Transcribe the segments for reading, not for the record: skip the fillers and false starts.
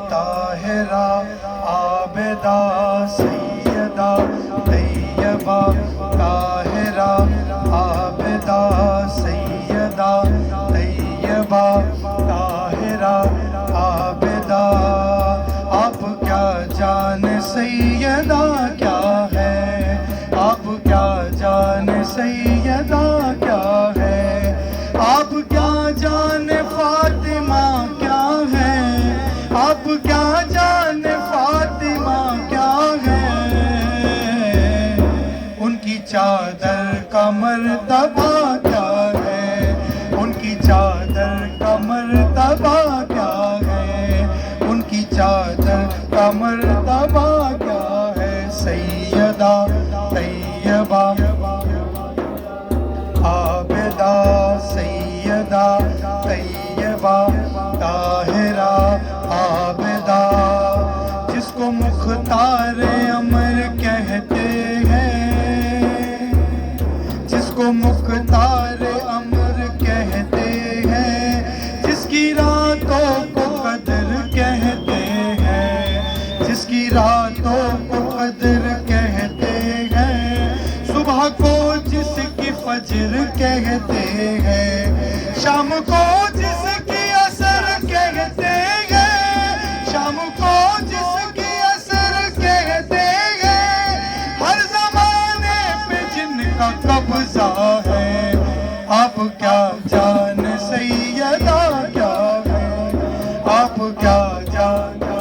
طاہرہ عابدہ سیدہ طیبہ طاہرہ عابدہ سیدہ طیبہ طاہرہ عابدہ. آپ کیا جان سیدہ کیا ہے، آپ کیا جان سیدہ کیا ہے، آپ کیا جان فاطمہ کیا ہے، آپ کیا جان فاطمہ کیا ہے. ان کی چادر کا مرتبہ کیا ہے، ان کی چادر کا مرتبہ کیا ہے، ان کی چادر کا مرتبہ کیا ہے. سیدہ طیبہ عابدہ سیدہ طیبہ طاہرہ عابدہ. جس کو مختار امر کہتے ہیں، جس کو مختار امر کہتے ہیں، جس کی راتوں کو قدر کہتے ہیں، جس کی راتوں کو قدر کہتے ہیں، صبح کو جس کی فجر کہتے ہیں، شام کو جس کی عصر کہتے ہیں، شام کو جس کی عصر کہتے ہیں. ہر زمانے پہ جن کا قبضہ ہے، آپ کیا جان سیدہ کیا ہے، آپ کیا جان کیا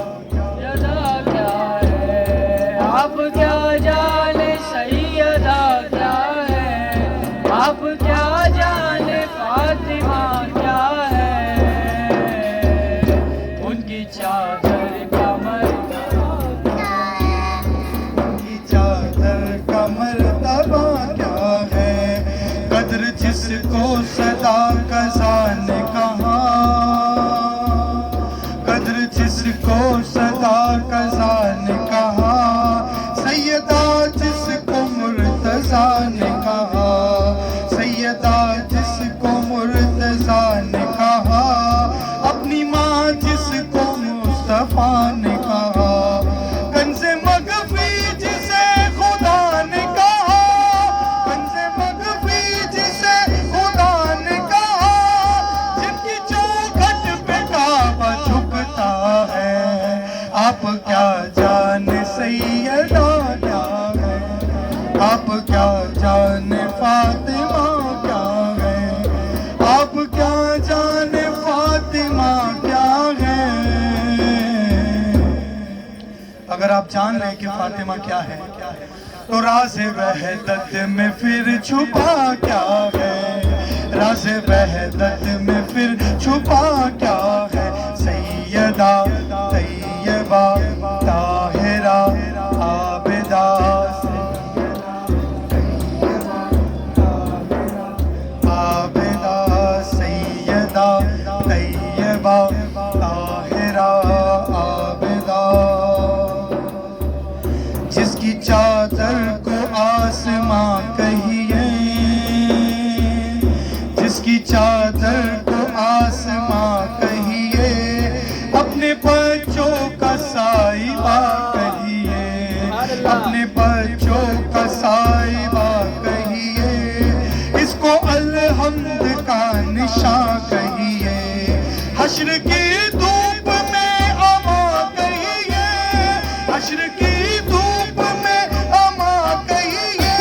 ہے، آپ کیا جان سیدہ کیا ہے، آپ کیا جان فاطمہ کیا ہے. ان کی چادر کا مرتبہ، ان کی چادر کا مرتبہ کیا ہے. قدر جس کو صدا قضا نے کہا، قدر جس کو صدا قضا نے کہا، سیدہ جس کو مرتضیٰ نے کہا، سیدہ جس کو مرتضیٰ نے کہا، اپنی ماں جس کو مصطفیٰ نے کہا، کنز مغفی جسے خدا نے کہا، کنز مغفی جسے خدا نے کہا، جن کی چوکھٹ پہ کعبہ جھکتا ہے. آپ کیا جان سیدہ کیا ہے، آپ کیا جان فاطمہ کیا ہے، آپ کیا جان فاطمہ کیا ہے. اگر آپ جان رہے ہیں کہ فاطمہ کیا ہے تو راز وحدت میں پھر چھپا کیا ہے، راز وحدت میں پھر چھپا کیا ہے. سیدہ طیبہ طاہرہ عابدہ عابدہ سیدہ طیبہ طاہرہ عابدہ. جس کی چادر کو آسماں کہیے، جس کی چادر کو آسماں کہیے، اپنے بچوں کا سائبہ کہیے، اپنے بچوں کا سائبہ کہیے، اس کو الحمد کا نشان کہیے. حشر کی دھوپ میں اما کہیے، حشر کی دھوپ میں اما کہیے،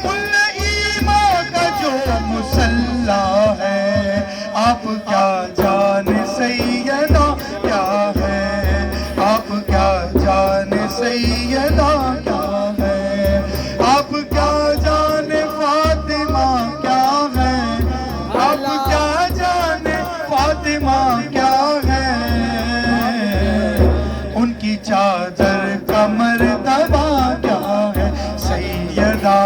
کل ایمان کا جو مسلح ہے. آپ کیا جان سیدہ کیا ہے، آپ کیا جان سیدہ کیا ہے، آپ کیا جان فاطمہ کیا ہے، آپ کیا جان فاطمہ کیا ہے. ان کی چادر کا مرتبہ کیا ہے. سیدہ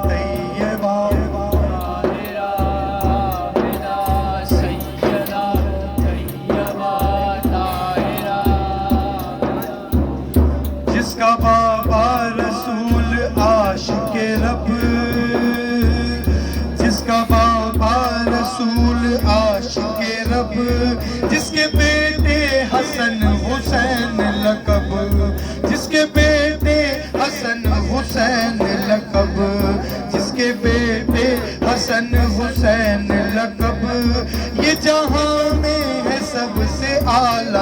طیبہ طاہرہ عابدہ سیدہ طیبہ طاہرہ. جس کا بابا رسول عاشق رب، جس کا بابا رسول عاشق رب، جس کے بیٹے حسن